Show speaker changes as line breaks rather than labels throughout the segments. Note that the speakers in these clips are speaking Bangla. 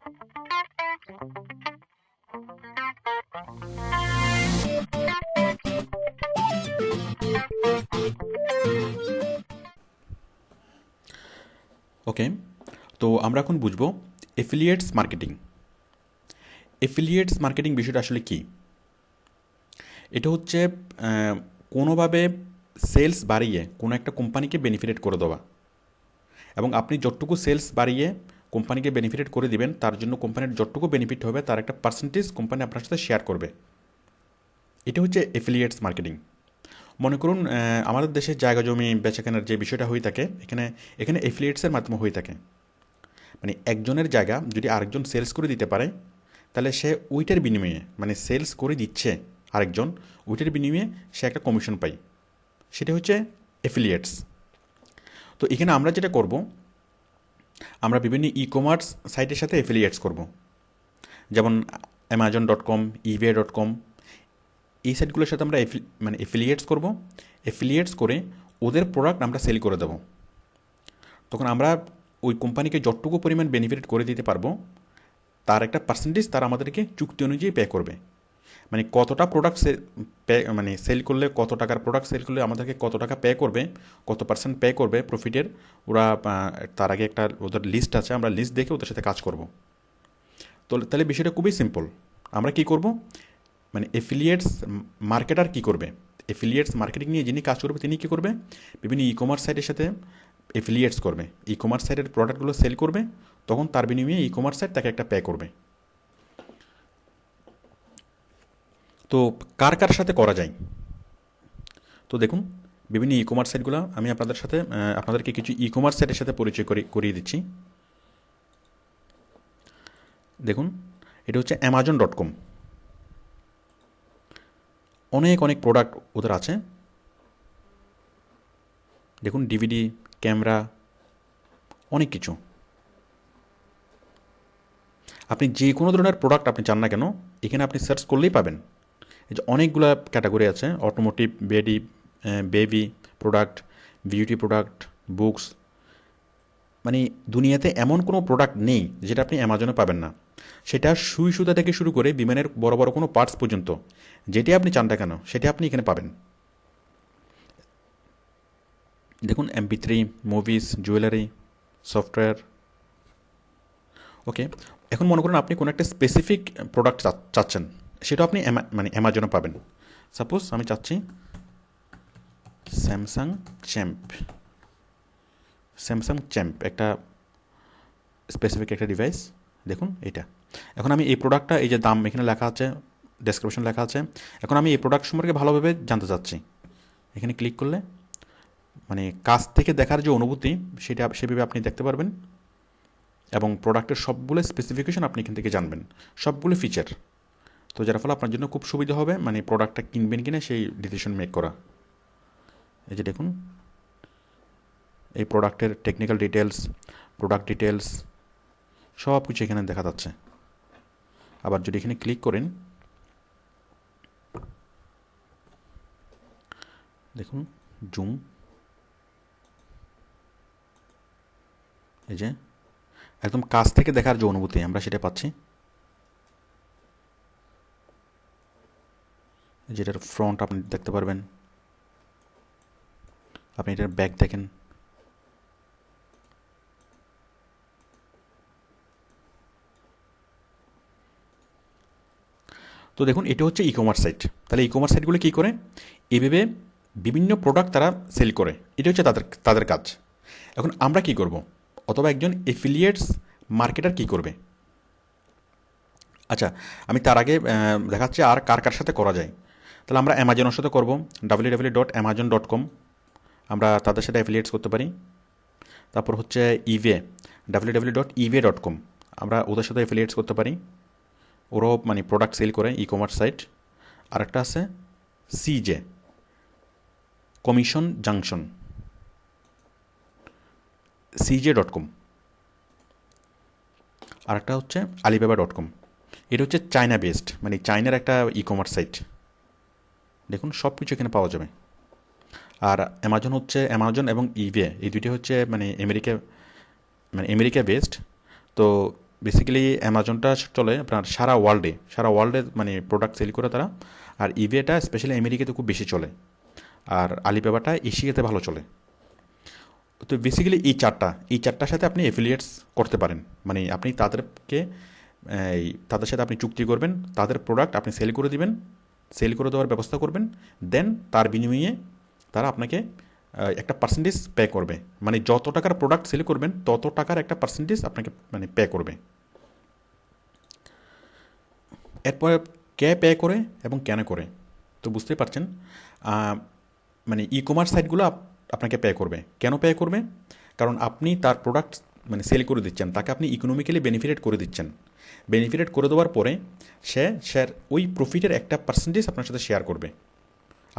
ওকে, তো আমরা এখন বুঝবো এফিলিয়েটস মার্কেটিং। এফিলিয়েটস মার্কেটিং বিষয়টা আসলে কি? এটা হচ্ছে কোনোভাবে সেলস বাড়িয়ে কোনো একটা কোম্পানিকে বেনিফিট করে দেওয়া, এবং আপনি যতটুকু সেলস বাড়িয়ে কোম্পানিকে বেনিফিট করে দিবেন, তার জন্য কোম্পানির যতটুকু বেনিফিট হবে তার একটা পার্সেন্টেজ কোম্পানি আপনার সাথে শেয়ার করবে। এটা হচ্ছে এফিলিয়েটস মার্কেটিং। মনে করুন আমাদের দেশে জায়গা জমি বেচাকেনার যে বিষয়টা হয়ে থাকে, এখানে এখানে এফিলিয়েটসের মাধ্যমে হয়ে থাকে। মানে একজনের জায়গা যদি আরেকজন সেলস করে দিতে পারে, তাহলে সে ওইটার বিনিময়ে, মানে সেলস করে দিচ্ছে আরেকজন, ওইটার বিনিময়ে সে একটা কমিশন পায়। সেটা হচ্ছে এফিলিয়েটস। তো এখানে আমরা যেটা করব, আমরা বিভিন্ন ই কমার্স সাইটের সাথে এফিলিয়েটস করব, যেমন Amazon.com, eBay.com, এই সাইটগুলোর সাথে আমরা মানে এফিলিয়েটস করব। এফিলিয়েটস করে ওদের প্রোডাক্ট আমরা সেল করে দেবো। তখন আমরা ওই কোম্পানিকে যতটুকু পরিমাণ বেনিফিট করে দিতে পারবো, তার একটা পার্সেন্টেজ তারা আমাদেরকে চুক্তি অনুযায়ী পে করবে। মানে কতটা প্রোডাক্ট মানে সেল করলে, কত টাকার প্রোডাক্ট সেল করলে আমাদেরকে কত টাকা পে করবে, কত পার্সেন্ট পে করবে প্রফিটের, ওরা তার আগে একটা ওদের লিস্ট আছে, আমরা লিস্ট দেখে ওদের সাথে কাজ করব। তো তাহলে বিষয়টা খুবই সিম্পল। আমরা কি করব, মানে এফিলিয়েটস মার্কেটার কি করবে, এফিলিয়েটস মার্কেটিং নিয়ে যিনি কাজ করবে তিনি কী করবে, বিভিন্ন ই কমার্স সাইটের সাথে এফিলিয়েটস করবে, ই কমার্স সাইটের প্রোডাক্টগুলো সেল করবে, তখন তার বিনিময়ে ই কমার্স সাইট তাকে একটা পে করবে। তো কার কার সাথে করা যায়? তো দেখুন, বিভিন্ন ই কমার্স সাইটগুলো আমি আপনাদেরকে কিছু ই কমার্স সাইটের সাথে পরিচয় করিয়ে দিচ্ছি। দেখুন, এটা হচ্ছে Amazon.com। অনেক অনেক প্রোডাক্ট ওদের আছে। দেখুন, ডিভিডি, ক্যামেরা, অনেক কিছু। আপনি যে কোনো ধরনের প্রোডাক্ট আপনি চান না কেন, এখানে আপনি সার্চ করলেই পাবেন। এই যে অনেকগুলো ক্যাটাগরি আছে, automotive, baby product, beauty product, books. মানে দুনিয়াতে এমন কোনো প্রোডাক্ট নেই যেটা আপনি অ্যামাজনে পাবেন না। সেটা সুই সুতা থেকে শুরু করে বিমানের বড় বড় কোনো পার্টস পর্যন্ত, যেটি আপনি চান না কেন সেটি আপনি এখানে পাবেন। দেখুন, MP3, মুভিস, জুয়েলারি, সফটওয়্যার। ওকে, এখন মনে করুন আপনি কোনো একটা স্পেসিফিক প্রোডাক্ট চাচ্ছেন, সেটা আপনি মানে অ্যামাজনে পাবেন। সাপোজ আমি চাচ্ছি স্যামসাং চ্যাম্প একটা স্পেসিফিক একটা ডিভাইস। দেখুন এটা। এখন আমি এই প্রোডাক্টটা, এই যে দাম এখানে লেখা আছে, ডেসক্রিপশন লেখা আছে, এখন আমি এই প্রোডাক্ট সম্পর্কে ভালোভাবে জানতে চাচ্ছি। এখানে ক্লিক করলে মানে কাছ থেকে দেখার যে অনুভূতি, সেটা সেভাবে আপনি দেখতে পারবেন, এবং প্রোডাক্টের সবগুলো স্পেসিফিকেশন আপনি এখান থেকে জানবেন, সবগুলো ফিচার। তো যার ফলে আপনার জন্য খুব সুবিধা হবে, মানে প্রোডাক্টটা কিনবেন কিনা সেই ডিসিশন মেক করা। এই যে দেখুন, এই প্রোডাক্টের টেকনিক্যাল ডিটেলস, প্রোডাক্ট ডিটেলস সব কিছু এখানে দেখা যাচ্ছে। আবার যদি এখানে ক্লিক করেন, দেখুন জুম, এই যে একদম কাছ থেকে দেখার যে অনুভূতি আমরা সেটা পাচ্ছি। যেটার ফ্রন্ট আপনি দেখতে পারবেন, আপনি এটার ব্যাক দেখেন। তো দেখুন, এটা হচ্ছে ই কমার্স সাইট। তাহলে ই কমার্স সাইটগুলো কী করে, এভাবে বিভিন্ন প্রোডাক্ট তারা সেল করে, এটা হচ্ছে তাদের তাদের কাজ। এখন আমরা কি করব, অথবা একজন এফিলিয়েটস মার্কেটার কি করবে? আচ্ছা, আমি তার আগে দেখাচ্ছি আর কার কার সাথে করা যায়। তাহলে আমরা অ্যামাজনের সাথে করব, www.amazon.com, আমরা তাদের সাথে অ্যাফিলিয়েটস করতে পারি। তারপর হচ্ছে ইবে, www.ebay.com, আমরা ওদের সাথে অ্যাফিলিয়েটস করতে পারি, ওরাও মানে প্রোডাক্ট সেল করে, ই কমার্স সাইট। আরেকটা আছে CJ, কমিশন জাংশন, CJ.com। আরেকটা হচ্ছে Alibaba.com, এটা হচ্ছে চায়না বেসড, মানে চায়নার একটা ই কমার্স সাইট। দেখুন সব কিছু এখানে পাওয়া যাবে। আর অ্যামাজন এবং ইবে, এই দুটি হচ্ছে মানে আমেরিকা বেসড। তো বেসিক্যালি অ্যামাজনটা চলে আপনার সারা ওয়ার্ল্ডে মানে প্রোডাক্ট সেল করে তারা। আর ইবেটা স্পেশালি আমেরিকাতে খুব বেশি চলে। আর আলিবাবাটা এশিয়াতে ভালো চলে। তো বেসিক্যালি এই চারটার সাথে আপনি অ্যাফিলিয়েটস করতে পারেন। মানে আপনি তাদের সাথে আপনি চুক্তি করবেন, তাদের প্রোডাক্ট আপনি সেল করে দিবেন, সেল করে দেওয়ার ব্যবস্থা করবেন। দেন তার বিনিময়ে তারা আপনাকে একটা পার্সেন্টেজ পে করবে। মানে যত টাকার প্রোডাক্ট সেল করবেন তত টাকার একটা পার্সেন্টেজ আপনাকে মানে পে করবে। এরপরে কে পে করে এবং কেন করে, তো বুঝতেই পারছেন। মানে ই কমার্স সাইটগুলো আপনাকে পে করবে। কেন পে করবে? কারণ আপনি তার প্রোডাক্ট মানে সেল করে দিচ্ছেন, তাকে আপনি ইকোনমিক্যালি বেনিফিটেড করে দিচ্ছেন। বেনিফিটেড করে দেওয়ার পরে সে ওই প্রফিটের একটা পার্সেন্টেজ আপনার সাথে শেয়ার করবে।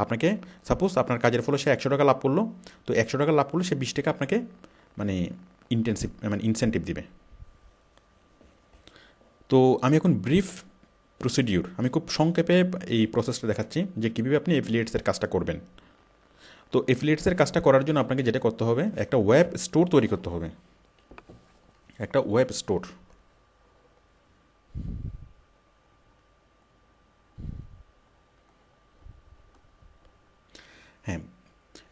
আপনাকে সাপোজ আপনার কাজের ফলে সে 100 টাকা লাভ করলো, তো 100 টাকা লাভ করলে সে 20 টাকা আপনাকে মানে ইনসেন্টিভ দিবে। তো আমি এখন ব্রিফ প্রসিডিউর, আমি খুব সংক্ষেপে এই প্রসেসটা দেখাচ্ছি যে কীভাবে আপনি এফিলিয়েটসের কাজটা করবেন। তো এফিলিয়েটসের কাজটা করার জন্য আপনাকে যেটা করতে হবে, একটা ওয়েব স্টোর তৈরি করতে হবে। একটা ওয়েব স্টোর, হ্যাঁ।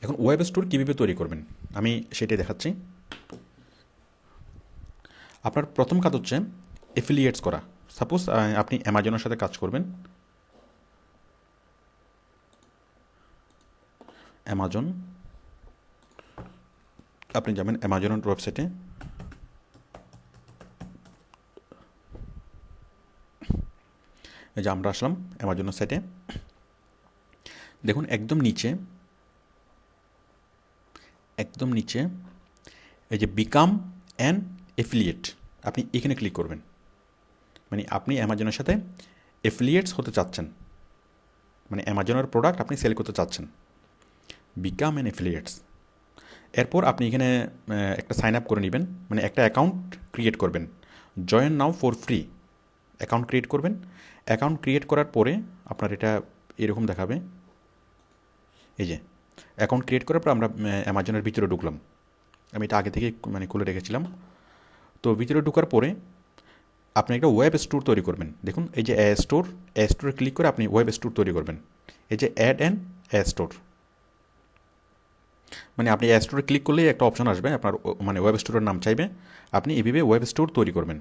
এখন ওয়েব স্টোর কীভাবে তৈরি করবেন আমি সেটাই দেখাচ্ছি। আপনার প্রথম কাজ হচ্ছে এফিলিয়েটস করা। সাপোজ আপনি অ্যামাজনের সাথে কাজ করবেন। অ্যামাজন, আপনি যাবেন অ্যামাজনের ওয়েবসাইটে। এই যে আমরা আসলাম অ্যামাজনের সাইটে। দেখুন একদম নিচে এই যে বিকাম অ্যান এফিলিয়েট, আপনি এখানে ক্লিক করবেন। মানে আপনি অ্যামাজনের সাথে এফিলিয়েটস হতে চাচ্ছেন, মানে অ্যামাজনের প্রোডাক্ট আপনি সেল করতে চাচ্ছেন। Become an affiliates. এরপর আপনি এখানে একটা সাইন আপ করে নেবেন, মানে একটা অ্যাকাউন্ট ক্রিয়েট করবেন। Join now for free account create করবেন। অ্যাকাউন্ট ক্রিয়েট করার পরে আপনার এটা এরকম দেখাবে। এই যে অ্যাকাউন্ট ক্রিয়েট করার পর আমরা অ্যামাজনের ভিতরে ঢুকলাম। আমি এটা আগে থেকে মানে খুলে রেখেছিলাম। তো ভিতরে ঢোকার পরে আপনি একটা ওয়েব স্টোর তৈরি করবেন। দেখুন এই যে স্টোরে ক্লিক করে আপনি ওয়েব স্টোর তৈরি করবেন। এই যে অ্যাড অ্যান স্টোর, মানে আপনি স্টোরে ক্লিক করলেই একটা অপশন আসবে, আপনার মানে ওয়েব স্টোরের নাম চাইবে, আপনি এভাবে ওয়েব স্টোর তৈরি করবেন।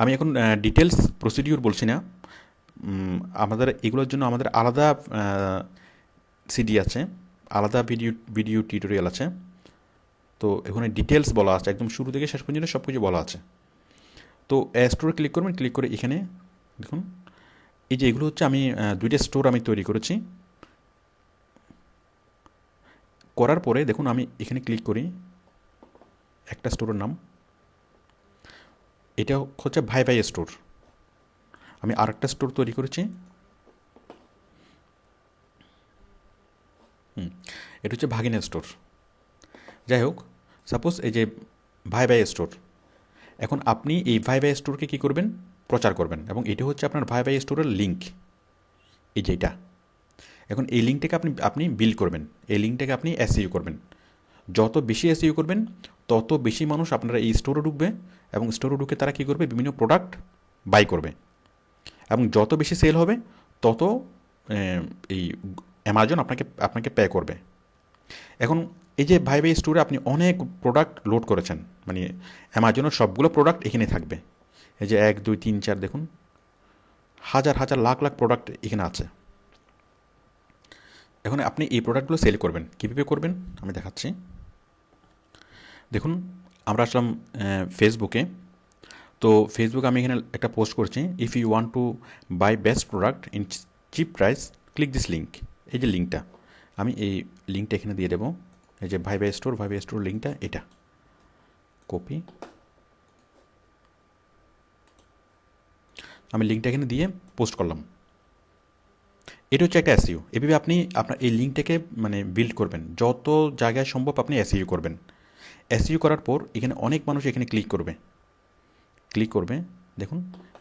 আমি এখন ডিটেলস প্রসিডিউর বলছি না। আমাদের এগুলোর জন্য আমাদের আলাদা সিডি আছে, আলাদা ভিডিও টিউটোরিয়াল আছে। তো এখানে ডিটেলস বলা আছে, একদম শুরু থেকে শেষ পর্যন্ত সব কিছু বলা আছে। তো স্টোরে ক্লিক করবেন, ক্লিক করে এখানে দেখুন এই যে এগুলো হচ্ছে আমি দুইটা স্টোর আমি তৈরি করেছি। করার পরে দেখুন আমি এখানে ক্লিক করি, একটা স্টোরের নাম, এটা হচ্ছে ভাই ভাই স্টোর। আমি আরেকটা স্টোর তৈরি করেছি, এটা হচ্ছে ভাগিনা স্টোর। যাই হোক, সাপোজ এই যে ভাই ভাই স্টোর, এখন আপনি এই ভাই ভাই স্টোরকে কী করবেন, প্রচার করবেন। এবং এটা হচ্ছে আপনার ভাই ভাই স্টোরের লিঙ্ক, এই যে এটা। এখন এই লিঙ্কটাকে আপনি বিল্ড করবেন, এই লিঙ্কটাকে আপনি এসইও করবেন। যত বেশি এসইও করবেন তত বেশি মানুষ আপনারা এই স্টোরে ঢুকবে, এবং স্টোরে ঢুকে তারা কী করবে, বিভিন্ন প্রোডাক্ট বাই করবে। এবং যত বেশি সেল হবে তত এই অ্যামাজন আপনাকে পে করবে। এখন এই যে ভাই ভাই স্টোরে আপনি অনেক প্রোডাক্ট লোড করেছেন, মানে অ্যামাজনের সবগুলো প্রোডাক্ট এখানে থাকবে। এই যে 1 2 3 4 দেখুন, হাজার হাজার লাখ লাখ প্রোডাক্ট এখানে আছে। এখন আপনি এই প্রোডাক্টগুলো সেল করবেন, কীভাবে করবেন আমি দেখাচ্ছি। দেখুন আমরা আসলাম ফেসবুকে। তো ফেসবুকে আমি এখানে একটা পোস্ট করছি, if you want to buy best product in cheap price click this link. এই যে লিঙ্কটা, আমি এই লিঙ্কটা এখানে দিয়ে দেবো। এই যে ভাই ভাই স্টোর লিঙ্কটা, এটা কপি, আমি লিঙ্কটা এখানে দিয়ে পোস্ট করলাম। এটা হচ্ছে একটা এসইও। এভাবে আপনি আপনার এই লিঙ্কটাকে মানে বিল্ড করবেন, যত জায়গায় সম্ভব আপনি এসইও করবেন। এসইও করার পর এখানে অনেক মানুষ এখানে ক্লিক করবে। দেখুন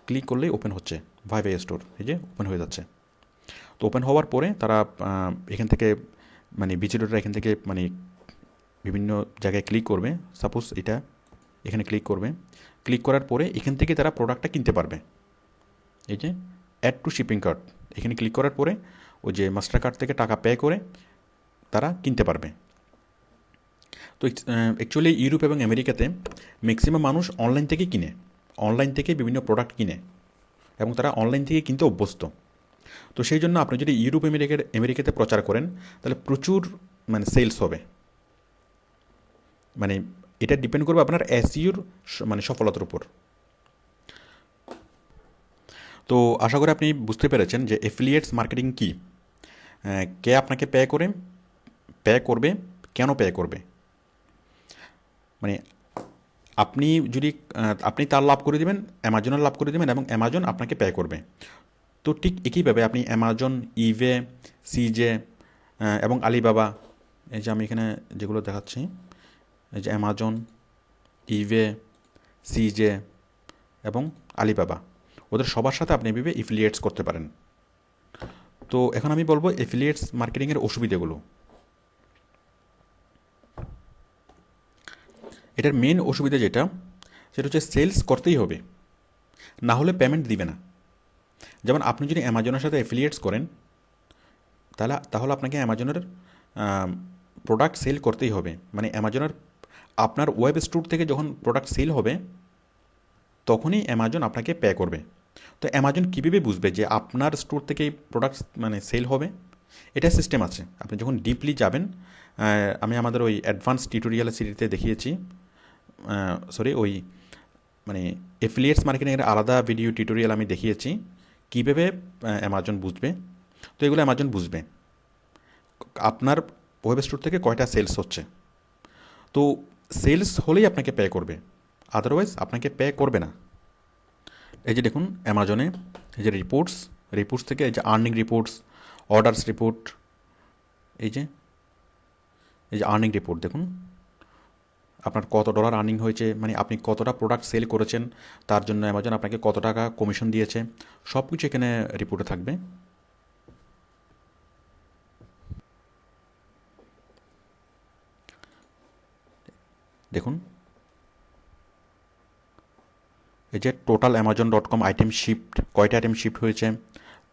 ক্লিক করলেই ওপেন হচ্ছে ভাই ভাই স্টোর, এই যে ওপেন হয়ে যাচ্ছে। তো ওপেন হওয়ার পরে তারা এখান থেকে মানে ভিজিটররা এখান থেকে মানে বিভিন্ন জায়গায় ক্লিক করবে। সাপোজ এটা এখানে ক্লিক করবে, ক্লিক করার পরে এখান থেকে তারা প্রোডাক্টটা কিনতে পারবে। এই যে অ্যাড টু শিপিং কার্ট, এখানে ক্লিক করার পরে ওই যে মাস্টার কার্ড থেকে টাকা পে করে তারা কিনতে পারবে। তো অ্যাকচুয়ালি ইউরোপ এবং আমেরিকাতে ম্যাক্সিমাম মানুষ অনলাইন থেকেই কিনে, অনলাইন থেকে বিভিন্ন প্রোডাক্ট কিনে এবং তারা অনলাইন থেকে কিনতে অভ্যস্ত। তো সেই জন্য আপনি যদি ইউরোপ আমেরিকাতে প্রচার করেন তাহলে প্রচুর মানে সেলস হবে। মানে এটা ডিপেন্ড করবে আপনার এসইওর মানে সফলতার উপর। তো আশা করি আপনি বুঝতে পেরেছেন যে এফিলিয়েটস মার্কেটিং কী, কে আপনাকে পে করবে, কেন পে করবে। মানে আপনি যদি আপনি তার লাভ করে দেবেন, অ্যামাজনের লাভ করে দেবেন এবং অ্যামাজন আপনাকে পে করবে। তো ঠিক একইভাবে আপনি অ্যামাজন, ইবে, সিজে এবং আলিবাবা, এই যে আমি এখানে যেগুলো দেখাচ্ছি, এই যে অ্যামাজন, ইবে, সিজে এবং আলিবাবা, ওদের সবার সাথে আপনি এভাবে এফিলিয়েটস করতে পারেন। তো এখন আমি বলবো এফিলিয়েটস মার্কেটিংয়ের অসুবিধাগুলো। এটার মেন অসুবিধা যেটা, সেটা হচ্ছে সেলস করতেই হবে, না হলে পেমেন্ট দিবে না। যেমন আপনি যদি অ্যামাজনের সাথে অ্যাফিলিয়েটস করেন তাহলে আপনাকে অ্যামাজনের প্রোডাক্ট সেল করতেই হবে। মানে অ্যামাজনের আপনার ওয়েব স্টোর থেকে যখন প্রোডাক্ট সেল হবে তখনই অ্যামাজন আপনাকে পে করবে। তো অ্যামাজন কীভাবে বুঝবে যে আপনার স্টোর থেকেই প্রোডাক্ট মানে সেল হবে? এটা সিস্টেম আছে। আপনি যখন ডিপলি যাবেন, আমি আমাদের ওই অ্যাডভান্স টিউটোরিয়াল সিরিজে দেখিয়েছি, ওই মানে এফিলিয়েটস মার্কেটিংয়ের আলাদা ভিডিও টিউটোরিয়াল আমি দেখিয়েছি কীভাবে অ্যামাজন বুঝবে। তো এগুলো অ্যামাজন বুঝবে আপনার ওয়েব স্টোর থেকে কয়টা সেলস হচ্ছে। তো সেলস হলেই আপনাকে পে করবে, আদারওয়াইজ আপনাকে পে করবে না। এই যে দেখুন অ্যামাজনে এই যে রিপোর্টস থেকে এই যে আর্নিং রিপোর্টস, অর্ডার্স রিপোর্ট, এই যে আর্নিং রিপোর্ট দেখুন আপনার কত ডলার আর্নিং হয়েছে, মানে আপনি কতটা প্রোডাক্ট সেল করেছেন, তার জন্য অ্যামাজন আপনাকে কত টাকা কমিশন দিয়েছে, সব কিছু এখানে রিপোর্টে থাকবে। দেখুন এই যে টোটাল amazon.com আইটেম শিফট, কয়টা আইটেম শিফট হয়েছে,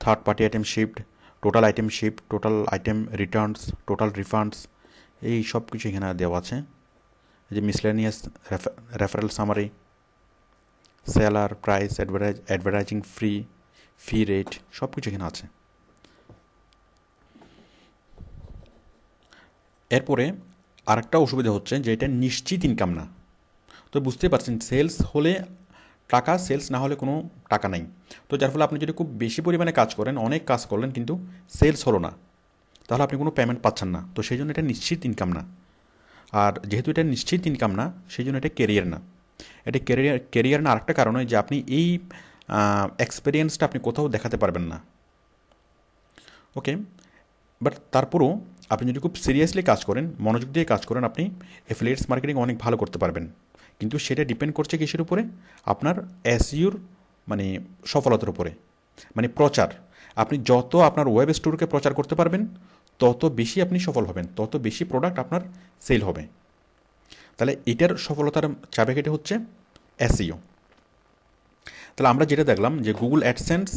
third party item shipped, total item shipped, total item returns, total refunds, এই সব কিছু এখানে দেওয়া আছে। এই যে miscellaneous referral summary, seller price, advertising fee rate, সব কিছু এখানে আছে। এরপরে আরেকটা অসুবিধা হচ্ছে যে এটা নিশ্চিত ইনকাম না। তো বুঝতেই পারছেন সেলস হলে টাকা, সেলস না হলে কোনো টাকা নাই। তো যার ফলে আপনি যদি খুব বেশি পরিমাণে কাজ করেন, অনেক কাজ করলেন কিন্তু সেলস হলো না, তাহলে আপনি কোনো পেমেন্ট পাচ্ছেন না। তো সেই জন্য এটা নিশ্চিত ইনকাম না। আর যেহেতু এটা নিশ্চিত ইনকাম না, সেই জন্য এটা কেরিয়ার না। এটা কেরিয়ার না আরেকটা কারণ যে আপনি এই এক্সপিরিয়েন্সটা আপনি কোথাও দেখাতে পারবেন না। ওকে, বাট তারপরও আপনি যদি খুব সিরিয়াসলি কাজ করেন, মনোযোগ দিয়ে কাজ করেন, আপনি অ্যাফিলিয়েটস মার্কেটিং অনেক ভালো করতে পারবেন। কিন্তু সেটা ডিপেন্ড করছে কিসের উপরে? আপনার এসইওর মানে সফলতার উপরে, মানে প্রচার। আপনি যত আপনার ওয়েব স্টোরকে প্রচার করতে পারবেন তত বেশি আপনি সফল হবেন, তত বেশি প্রোডাক্ট আপনার সেল হবে। তাহলে এটার সফলতার চাবিকাঠি হচ্ছে এসইও। তাহলে আমরা যেটা দেখলাম যে গুগল অ্যাডসেন্স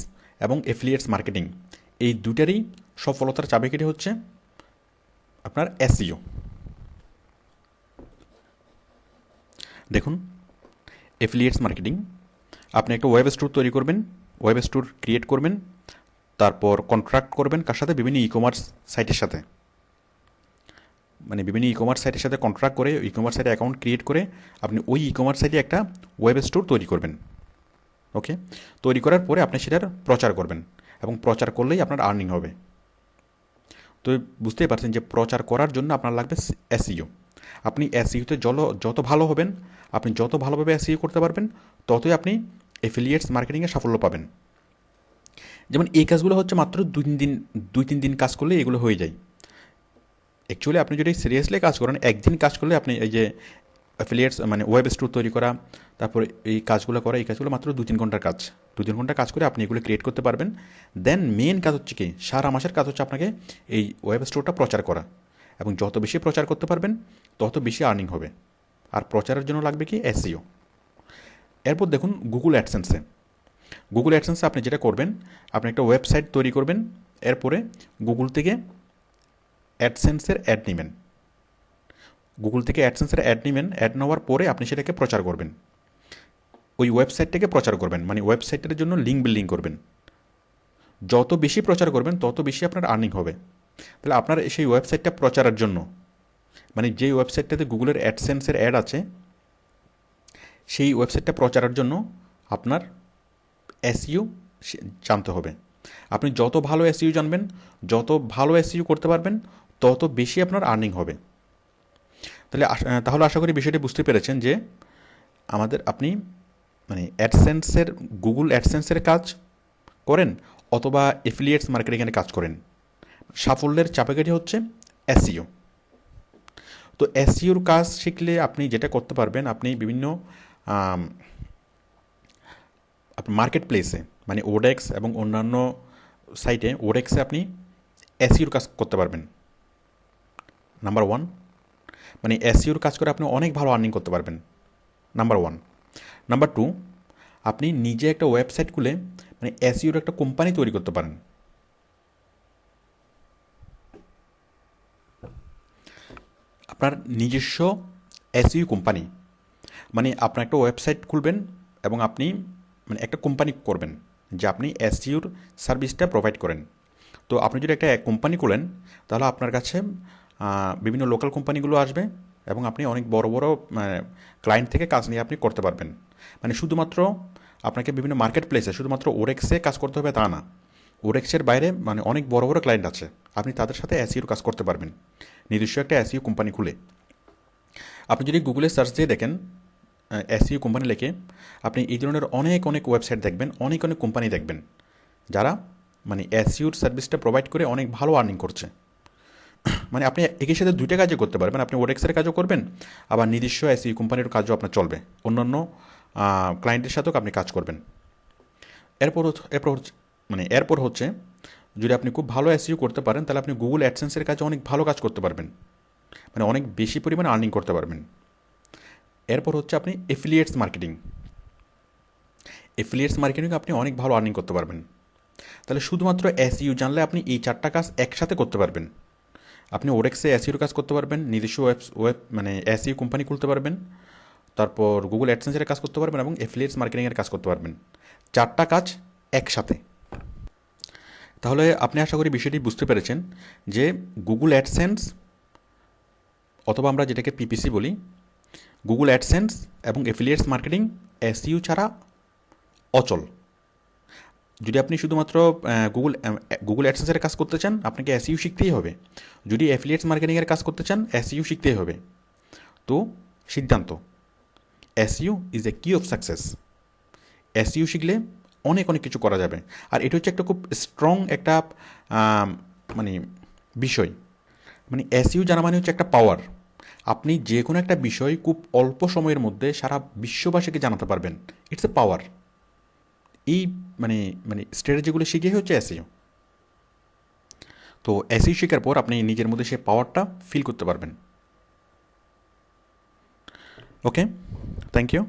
এবং অ্যাফিলিয়েটস মার্কেটিং এই দুটারই সফলতার চাবিকাঠি হচ্ছে আপনার এসইও। দেখুন অ্যাফিলিয়েটস মার্কেটিং, আপনি একটা ওয়েব স্টোর তৈরি করবেন, ওয়েব স্টোর ক্রিয়েট করবেন, তারপর কন্ট্রাক্ট করবেন কার সাথে? বিভিন্ন ই কমার্স সাইটের সাথে। মানে বিভিন্ন ই কমার্স সাইটের সাথে কন্ট্রাক্ট করে ই কমার্স সাইটে অ্যাকাউন্ট ক্রিয়েট করে আপনি ওই ই কমার্স সাইটে একটা ওয়েব স্টোর তৈরি করবেন। ওকে, তৈরি করার পরে আপনি সেটার প্রচার করবেন এবং প্রচার করলেই আপনার আর্নিং হবে। তো বুঝতেই পারছেন যে প্রচার করার জন্য আপনার লাগবে এসইও। আপনি এসইওতে যত ভালো হবেন, আপনি যত ভালোভাবে এসইও করতে পারবেন, ততই আপনি অ্যাফিলিয়েটস মার্কেটিংয়ে সাফল্য পাবেন। যেমন এই কাজগুলো হচ্ছে মাত্র 2-3 দিন কাজ করলে এগুলো হয়ে যায়। অ্যাকচুয়ালি আপনি যদি সিরিয়াসলি কাজ করেন, একদিন কাজ করলে আপনি এই যে অ্যাফিলিয়েটস মানে ওয়েব স্টোর তৈরি করা, তারপরে এই কাজগুলো করা, এই কাজগুলো মাত্র 2-3 ঘন্টার কাজ। 2-3 ঘন্টা কাজ করে আপনি এগুলো ক্রিয়েট করতে পারবেন। দেন মেন কাজ হচ্ছে কি, সারা মাসের কাজ হচ্ছে আপনাকে এই ওয়েব স্টোরটা প্রচার করা, এবং যত বেশি প্রচার করতে পারবেন তত বেশি আর্নিং হবে। আর প্রচারের জন্য লাগবে কি? এসইও। এরপর দেখুন গুগল অ্যাডসেন্সে। গুগল অ্যাডসেন্সে আপনি যেটা করবেন, আপনি একটা ওয়েবসাইট তৈরি করবেন, এরপরে গুগল থেকে অ্যাডসেন্সের অ্যাড নেবেন। গুগল থেকে অ্যাডসেন্সের অ্যাড নেবেন, অ্যাড নেওয়ার পরে আপনি সেটাকে প্রচার করবেন, ওই ওয়েবসাইটটাকে প্রচার করবেন, মানে ওয়েবসাইটের জন্য লিঙ্ক বিল্ডিং করবেন। যত বেশি প্রচার করবেন তত বেশি আপনার আর্নিং হবে। তাহলে আপনার সেই ওয়েবসাইটটা প্রচারের জন্য, মানে যেই ওয়েবসাইটটাতে গুগলের অ্যাডসেন্সের অ্যাড আছে, সেই ওয়েবসাইটটা প্রচারের জন্য আপনার এসইও জানতে হবে। আপনি যত ভালো এসইও জানবেন, যত ভালো এসইও করতে পারবেন, তত বেশি আপনার আর্নিং হবে। তাহলে আশা করি বিষয়টি বুঝতে পেরেছেন যে আপনি মানে অ্যাডসেন্সের, গুগল অ্যাডসেন্সের কাজ করেন অথবা এফিলিয়েটস মার্কেটিংয়ের কাজ করেন, সাফল্যের চাবিকাঠি হচ্ছে এসইও। তো এসইওর কাজ শিখলে আপনি যেটা করতে পারবেন, আপনি বিভিন্ন মার্কেট প্লেসে, মানে ওডেক্স এবং অন্যান্য সাইটে, ওডেক্সে আপনি এসইওর কাজ করতে পারবেন। নাম্বার ওয়ান, মানে এসইওর কাজ করে আপনি অনেক ভালো আর্নিং করতে পারবেন, নাম্বার ওয়ান। নাম্বার টু, আপনি নিজে একটা ওয়েবসাইট খুলে মানে এসইওর একটা কোম্পানি তৈরি করতে পারেন। আপনার নিজস্ব এসইও কোম্পানি, মানে আপনার একটা ওয়েবসাইট খুলবেন এবং আপনি মানে একটা কোম্পানি করবেন যে আপনি এসইওর সার্ভিসটা প্রোভাইড করেন। তো আপনি যদি একটা কোম্পানি খোলেন, তাহলে আপনার কাছে বিভিন্ন লোকাল কোম্পানিগুলো আসবে এবং আপনি অনেক বড় বড় ক্লায়েন্ট থেকে কাজ নিয়ে আপনি করতে পারবেন। মানে শুধুমাত্র আপনাকে বিভিন্ন মার্কেট প্লেসে শুধুমাত্র ওরেক্সে কাজ করতে হবে তা না, ওরেক্সের বাইরে মানে অনেক বড় বড় ক্লায়েন্ট আছে, আপনি তাদের সাথে এসইওর কাজ করতে পারবেন নিজস্ব একটা এসইও কোম্পানি খুলে। আপনি যদি গুগলে সার্চ দিয়ে দেখেন এসইও কোম্পানি লিখে, আপনি এই ধরনের অনেক অনেক ওয়েবসাইট দেখবেন, অনেক অনেক কোম্পানি দেখবেন যারা মানে এসইওর সার্ভিসটা প্রোভাইড করে অনেক ভালো আর্নিং করছে। মানে আপনি একই সাথে দুইটা কাজই করতে পারবেন, আপনি ওরেক্সের কাজও করবেন, আবার নিজস্ব এসইও কোম্পানির কাজও আপনার চলবে, অন্যান্য ক্লায়েন্টের সাথেও আপনি কাজ করবেন। এরপর হচ্ছে যদি আপনি খুব ভালো এসইও করতে পারেন, তাহলে আপনি গুগল অ্যাডসেন্সের কাজে অনেক ভালো কাজ করতে পারবেন, মানে অনেক বেশি পরিমাণে আর্নিং করতে পারবেন। এরপর হচ্ছে আপনি এফিলিয়েটস মার্কেটিং, এফিলিয়েটস মার্কেটিংয়ে আপনি অনেক ভালো আর্নিং করতে পারবেন। তাহলে শুধুমাত্র এসইও জানলে আপনি এই চারটা কাজ একসাথে করতে পারবেন। আপনি ওরেক্সে এসইওর কাজ করতে পারবেন, নিজস্ব মানে এসইও কোম্পানি খুলতে পারবেন, তারপর গুগল অ্যাডসেন্সের কাজ করতে পারবেন এবং এফিলিয়েটস মার্কেটিংয়ের কাজ করতে পারবেন, চারটা কাজ একসাথে। তাহলে আপনি আশা করি বিষয়টি বুঝতে পেরেছেন যে গুগল অ্যাডসেন্স, অথবা আমরা যেটাকে পিপিসি বলি, গুগল অ্যাডসেন্স এবং এফিলিয়েটস মার্কেটিং এসইও ছাড়া অচল। যদি আপনি শুধুমাত্র গুগল অ্যাডসেন্সের কাজ করতে চান, আপনাকে এসইও শিখতেই হবে। যদি অ্যাফিলিয়েটস মার্কেটিংয়ের কাজ করতে চান, এসইও শিখতেই হবে। তো সিদ্ধান্ত, এসইও ইজ এ কি অফ সাকসেস। এসইও শিখলে অনেক অনেক কিছু করা যাবে, আর এটা হচ্ছে একটা খুব স্ট্রং একটা মানে বিষয়। মানে এসইও জানা মানে হচ্ছে একটা পাওয়ার। আপনি যে কোনো একটা বিষয় খুব অল্প সময়ের মধ্যে সারা বিশ্ববাসীকে জানাতে পারবেন, ইটস এ পাওয়ার। এই মানে মানে স্ট্র্যাটেজিগুলো শিখে হচ্ছে এসইও। তো এসইও শেখার পর আপনি নিজের মধ্যে সেই পাওয়ারটা ফিল করতে পারবেন। ওকে, থ্যাংক ইউ।